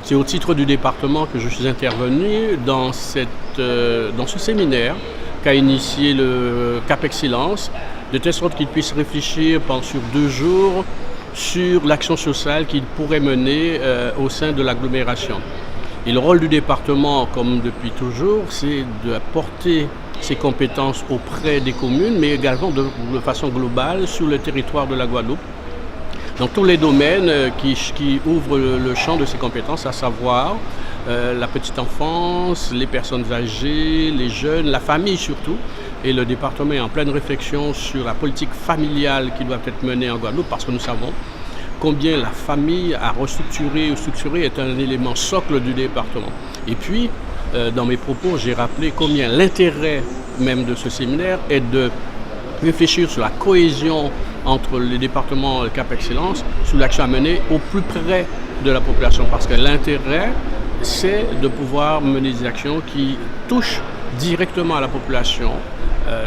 c'est au titre du département que je suis intervenu dans ce séminaire qu'a initié le Cap Excellence, de telle sorte qu'il puisse réfléchir sur 2 jours sur l'action sociale qu'il pourrait mener au sein de l'agglomération. Et le rôle du département, comme depuis toujours, c'est de porter ses compétences auprès des communes, mais également de façon globale sur le territoire de la Guadeloupe, dans tous les domaines qui ouvrent le champ de ses compétences, à savoir la petite enfance, les personnes âgées, les jeunes, la famille surtout. Et le département est en pleine réflexion sur la politique familiale qui doit être menée en Guadeloupe, parce que nous savons combien la famille à restructurer ou structurer est un élément socle du département. Et puis, dans mes propos, j'ai rappelé combien l'intérêt même de ce séminaire est de réfléchir sur la cohésion entre les départements Cap Excellence, sur l'action à mener au plus près de la population. Parce que l'intérêt, c'est de pouvoir mener des actions qui touchent directement à la population,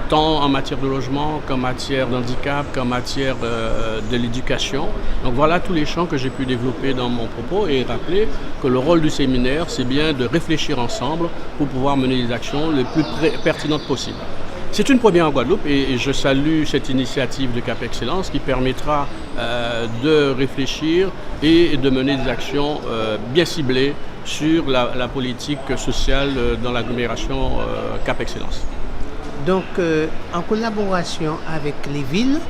tant en matière de logement qu'en matière d'handicap, qu'en matière de l'éducation. Donc voilà tous les champs que j'ai pu développer dans mon propos et rappeler que le rôle du séminaire, c'est bien de réfléchir ensemble pour pouvoir mener des actions les plus pertinentes possibles. C'est une première en Guadeloupe et je salue cette initiative de Cap Excellence qui permettra de réfléchir et de mener des actions bien ciblées sur la politique sociale dans l'agglomération Cap Excellence. Donc, en collaboration avec les villes,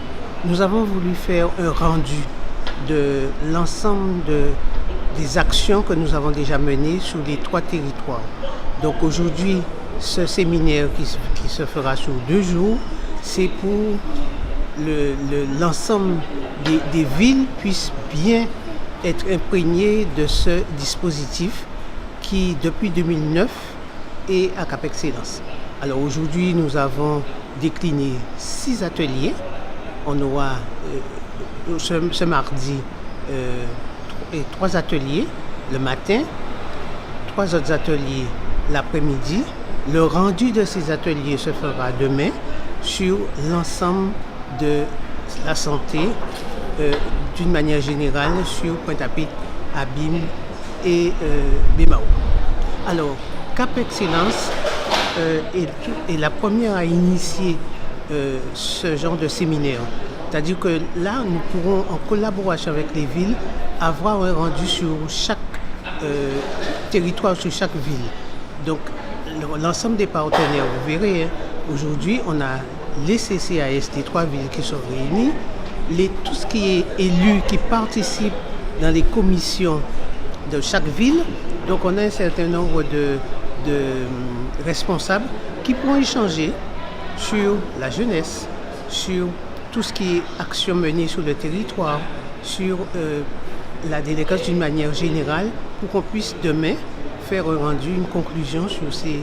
nous avons voulu faire un rendu de l'ensemble des actions que nous avons déjà menées sur les 3 territoires. Donc aujourd'hui, ce séminaire qui se fera sur 2 jours, c'est pour l'ensemble des villes puissent bien être imprégnées de ce dispositif qui, depuis 2009, est à Cap Excellence. Alors aujourd'hui, nous avons décliné 6 ateliers. On aura ce mardi 3 ateliers le matin, 3 autres ateliers l'après-midi. Le rendu de ces ateliers se fera demain sur l'ensemble de la santé d'une manière générale sur Pointe-à-Pitre, Abim et Bémao. Alors, Cap Excellence est la première à initier ce genre de séminaire. C'est-à-dire que là, nous pourrons, en collaboration avec les villes, avoir un rendu sur chaque territoire, sur chaque ville. Donc, l'ensemble des partenaires, vous verrez, aujourd'hui, on a les CCAS des 3 villes qui sont réunies, tout ce qui est élu, qui participe dans les commissions de chaque ville. Donc, on a un certain nombre de responsables qui pourront échanger sur la jeunesse, sur tout ce qui est action menée sur le territoire, sur la délinquance d'une manière générale, pour qu'on puisse demain faire un rendu, une conclusion sur ces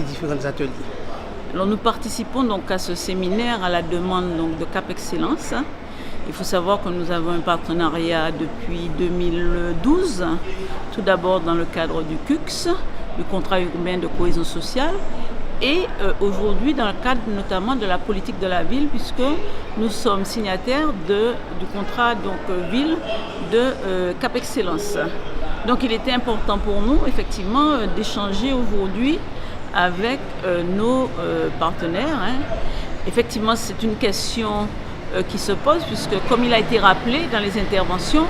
différents ateliers. Alors nous participons donc à ce séminaire à la demande donc, de Cap Excellence. Il faut savoir que nous avons un partenariat depuis 2012, tout d'abord dans le cadre du CUCS, du contrat urbain de cohésion sociale, et aujourd'hui dans le cadre notamment de la politique de la ville, puisque nous sommes signataires du contrat ville de Cap Excellence. Donc il était important pour nous effectivement d'échanger aujourd'hui avec nos partenaires. Effectivement, c'est une question qui se pose, puisque comme il a été rappelé dans les interventions,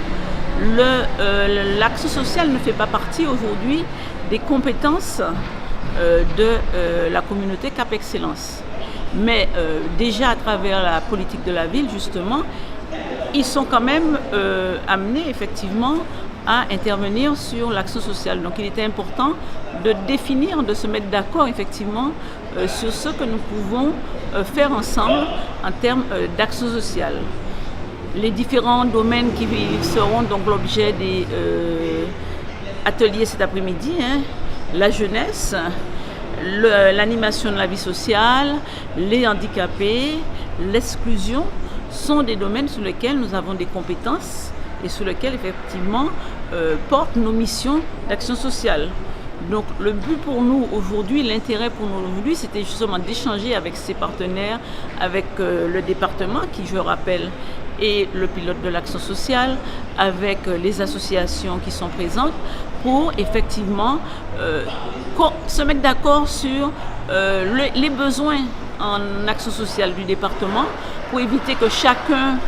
l'action sociale ne fait pas partie aujourd'hui des compétences de la communauté Cap Excellence. Mais déjà à travers la politique de la ville, justement, ils sont quand même amenés effectivement à intervenir sur l'action sociale. Donc il était important de définir, de se mettre d'accord effectivement sur ce que nous pouvons faire ensemble en termes d'action sociale. Les différents domaines qui seront donc l'objet des ateliers cet après-midi, la jeunesse, l'animation de la vie sociale, les handicapés, l'exclusion, sont des domaines sur lesquels nous avons des compétences et sur lesquels effectivement portent nos missions d'action sociale. Donc le but pour nous aujourd'hui, l'intérêt pour nous aujourd'hui, c'était justement d'échanger avec ces partenaires, avec le département qui, je rappelle, est le pilote de l'action sociale, avec les associations qui sont présentes, pour effectivement se mettre d'accord sur les besoins en action sociale du département, pour éviter que chacun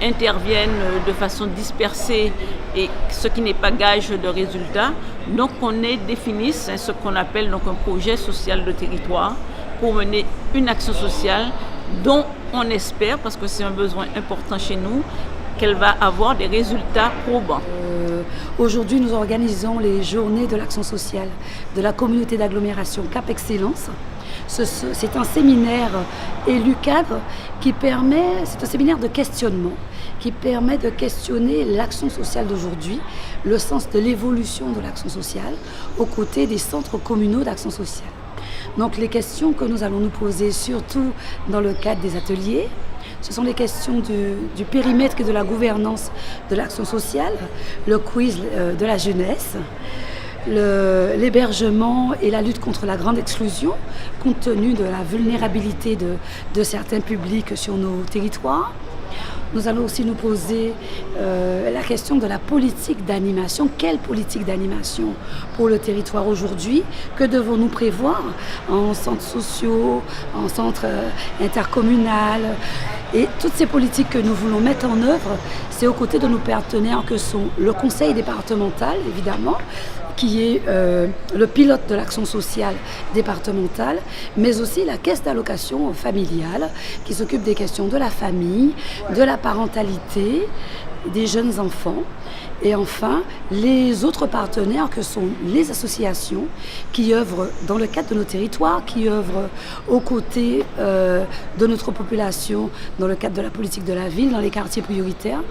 interviennent de façon dispersée et ce qui n'est pas gage de résultat. Donc on définisse ce qu'on appelle donc un projet social de territoire pour mener une action sociale dont on espère, parce que c'est un besoin important chez nous, qu'elle va avoir des résultats probants. Aujourd'hui, nous organisons les journées de l'action sociale de la communauté d'agglomération Cap Excellence. C'est un séminaire élu cadre c'est un séminaire de questionnement qui permet de questionner l'action sociale d'aujourd'hui, le sens de l'évolution de l'action sociale aux côtés des centres communaux d'action sociale. Donc les questions que nous allons nous poser, surtout dans le cadre des ateliers, ce sont les questions du périmètre et de la gouvernance de l'action sociale, le quiz de la jeunesse, l'hébergement et la lutte contre la grande exclusion, compte tenu de la vulnérabilité de certains publics sur nos territoires. Nous allons aussi nous poser la question de la politique d'animation. Quelle politique d'animation pour le territoire aujourd'hui? Que devons-nous prévoir en centres sociaux, en centres intercommunal? Et toutes ces politiques que nous voulons mettre en œuvre, c'est aux côtés de nos partenaires que sont le conseil départemental, évidemment, qui est le pilote de l'action sociale départementale, mais aussi la caisse d'allocation familiale, qui s'occupe des questions de la famille, de la parentalité, des jeunes enfants. Et enfin, les autres partenaires que sont les associations qui œuvrent dans le cadre de nos territoires, qui œuvrent aux côtés de notre population dans le cadre de la politique de la ville, dans les quartiers prioritaires,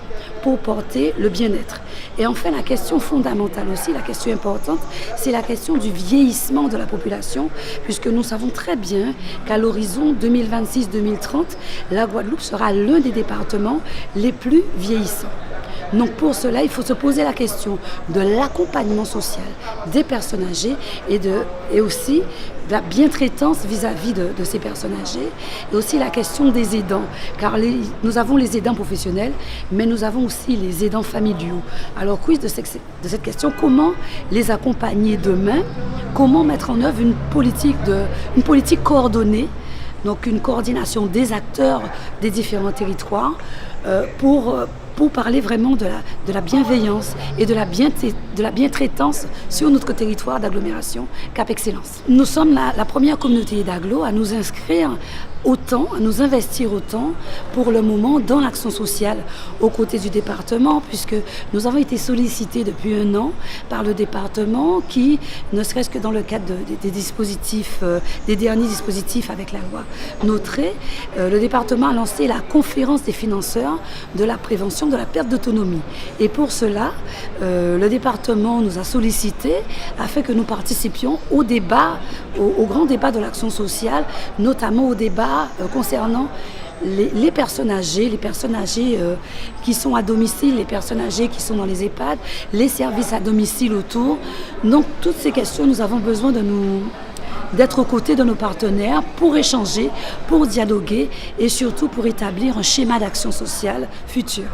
pour porter le bien-être. Et enfin, la question fondamentale aussi, la question importante, c'est la question du vieillissement de la population, puisque nous savons très bien qu'à l'horizon 2026-2030, la Guadeloupe sera l'un des départements les plus vieillissants. Donc pour cela, il faut se poser la question de l'accompagnement social des personnes âgées et aussi de la bientraitance vis-à-vis de ces personnes âgées, et aussi la question des aidants, car nous avons les aidants professionnels, mais nous avons aussi les aidants familiaux. Alors quiz de cette question, comment les accompagner demain? Comment mettre en œuvre une politique coordonnée, donc une coordination des acteurs des différents territoires pour parler vraiment de la bienveillance et de la bientraitance sur notre territoire d'agglomération Cap Excellence. Nous sommes la première communauté d'agglo à nous inscrire autant, à nous investir autant pour le moment dans l'action sociale aux côtés du département, puisque nous avons été sollicités depuis 1 an par le département qui, ne serait-ce que dans le cadre des dispositifs, des derniers dispositifs avec la loi Notré, le département a lancé la conférence des financeurs de la prévention de la perte d'autonomie. Et pour cela, le département nous a sollicités afin que nous participions au débat, au grand débat de l'action sociale, notamment au débat concernant les personnes âgées qui sont à domicile, les personnes âgées qui sont dans les EHPAD, les services à domicile autour. Donc toutes ces questions, nous avons besoin d'être aux côtés de nos partenaires pour échanger, pour dialoguer et surtout pour établir un schéma d'action sociale futur.